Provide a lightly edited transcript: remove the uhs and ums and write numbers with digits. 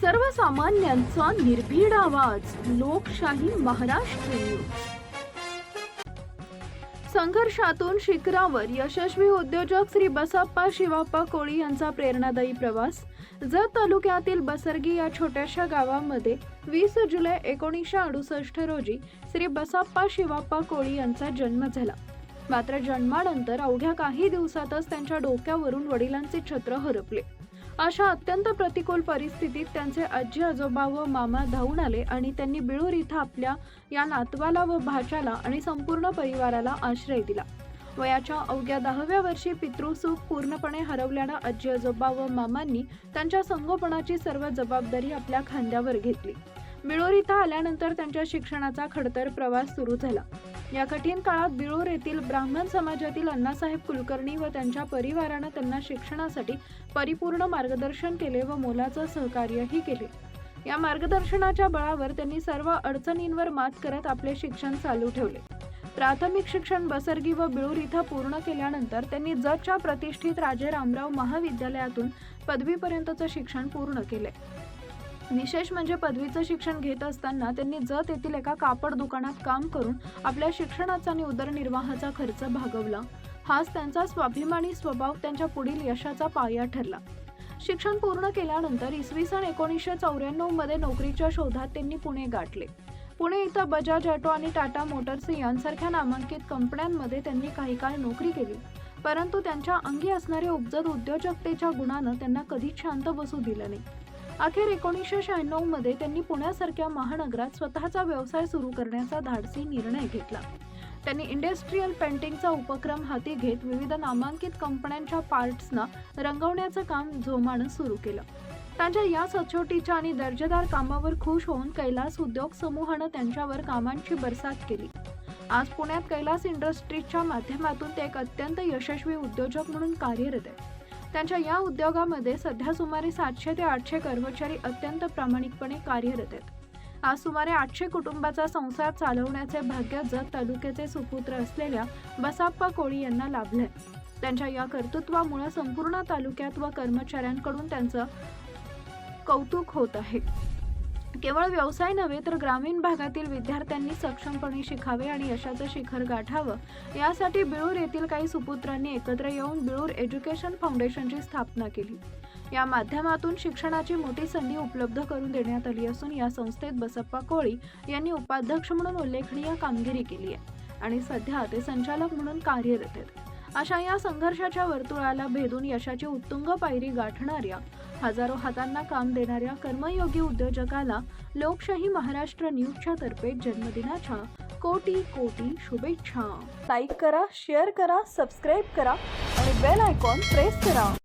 सर्वसामान्यांचा निर्भीड आवाज, लोकशाही महाराष्ट्र न्यूज. संघर्षातून शिखरावर यशस्वी उद्योजक श्री बसप्पा शिवाप्पा कोळी यांचा प्रेरणादायी प्रवास. जत तालुक्यातील बसरगी या छोट्याशा गावामध्ये 20 जुलै 1968 रोजी श्री बसप्पा शिवाप्पा कोळी यांचा जन्म झाला. मात्र जन्मानंतर अवघ्या काही दिवसातच त्यांच्या डोक्यावरून वडिलांचे छत्र हरपले. अशा अत्यंत प्रतिकूल परिस्थितीत त्यांचे आजी आजोबा व मामा धावून आले आणि त्यांनी बिळूर इथं आपल्या या नातवाला व भाच्याला आणि संपूर्ण परिवाराला आश्रय दिला. वयाच्या अवघ्या 10व्या वर्षी पितृसुख पूर्णपणे हरवल्यानं आजी आजोबा व मामांनी त्यांच्या संगोपनाची सर्व जबाबदारी आपल्या खांद्यावर घेतली. बिळूर इथं आल्यानंतर त्यांच्या शिक्षणाचा खडतर प्रवास सुरू झाला. या कठीण काळात बिळूर येथील ब्राह्मण समाजातील अण्णासाहेब कुलकर्णी व त्यांच्या परिवारानं त्यांना शिक्षणासाठी परिपूर्ण मार्गदर्शन केले व मोलाचं सहकार्यही केले. या मार्गदर्शनाच्या बळावर त्यांनी सर्व अडचणींवर मात करत आपले शिक्षण चालू ठेवले. प्राथमिक शिक्षण बसरगी व बिळूर इथं पूर्ण केल्यानंतर त्यांनी जतच्या प्रतिष्ठित राजे रामराव महाविद्यालयातून पदवीपर्यंतचं शिक्षण पूर्ण केले. विशेष म्हणजे पदवीचं शिक्षण घेत असताना त्यांनी जत येथील एका कापड दुकानात काम करून आपल्या शिक्षणाचा आणि उदरनिर्वाहाचा खर्च भागवला. हाच त्यांचा स्वाभिमानी स्वभाव त्यांच्या पुढील यशाचा पाया ठरला. शिक्षण पूर्ण केल्यानंतर इसवी सन 1994 मध्ये नोकरीच्या शोधात त्यांनी पुणे गाठले. पुणे इथं बजाज ऑटो आणि टाटा मोटर्स यांसारख्या नामांकित कंपन्यांमध्ये त्यांनी काही काळ नोकरी केली. परंतु त्यांच्या अंगी असणारे उपजत उद्योजकतेच्या गुणानं त्यांना कधीच शांत बसू दिलं नाही. अखेर 1996 मध्ये त्यांनी पुण्यासारख्या महानगरात स्वतःचा व्यवसाय सुरू करण्याचा धाडसी निर्णय घेतला. त्यांनी इंडस्ट्रियल पेंटिंगचा उपक्रम हाती घेत विविध नामांकित कंपन्यांच्या पार्ट्सना रंगवण्याचं काम जोमानं सुरू केलं. त्यांच्या या सचोटीच्या आणि दर्जेदार कामावर खुश होऊन कैलास उद्योग समूहानं त्यांच्यावर कामांची बरसात केली. आज पुण्यात कैलास इंडस्ट्रीजच्या माध्यमातून ते एक अत्यंत यशस्वी उद्योजक म्हणून कार्यरत आहेत. त्यांच्या या उद्योगामध्ये सध्या सुमारे 700 ते 800 कर्मचारी अत्यंत प्रामाणिकपणे कार्यरत आहेत. आज सुमारे 800 कुटुंबाचा संसार चालवण्याचे भाग्य जत तालुक्याचे सुपुत्र असलेल्या बसप्पा कोळी यांना लाभले. त्यांच्या या कर्तृत्वामुळे संपूर्ण तालुक्यात व कर्मचाऱ्यांकडून त्यांचं कौतुक होत आहे. केवळ व्यवसाय नव्हे तर ग्रामीण भागातील विद्यार्थ्यांनी सक्षमपणे शिकावे आणि यशाचं शिखर गाठावं यासाठी बिळूर येथील काही सुपुत्रांनी एकत्र येऊन बिळूर एज्युकेशन फाउंडेशनची स्थापना केली. या माध्यमातून शिक्षणाची मोठी संधी उपलब्ध करून देण्यात आली असून या संस्थेत बसप्पा कोळी यांनी उपाध्यक्ष म्हणून उल्लेखनीय कामगिरी केली आहे आणि सध्या ते संचालक म्हणून कार्यरत आहेत. अशा या संघर्षाच्या वर्तुळाला भेदून यशाची उत्तुंग पायरी गाठणाऱ्या हजारो हातांना काम देणाऱ्या कर्मयोगी उद्योजकाला लोकशाही महाराष्ट्र न्यूजच्या तर्फे जन्मदिनाच्या कोटी कोटी शुभेच्छा. लाईक करा, शेअर करा, सबस्क्राईब करा आणि बेल आयकॉन प्रेस करा.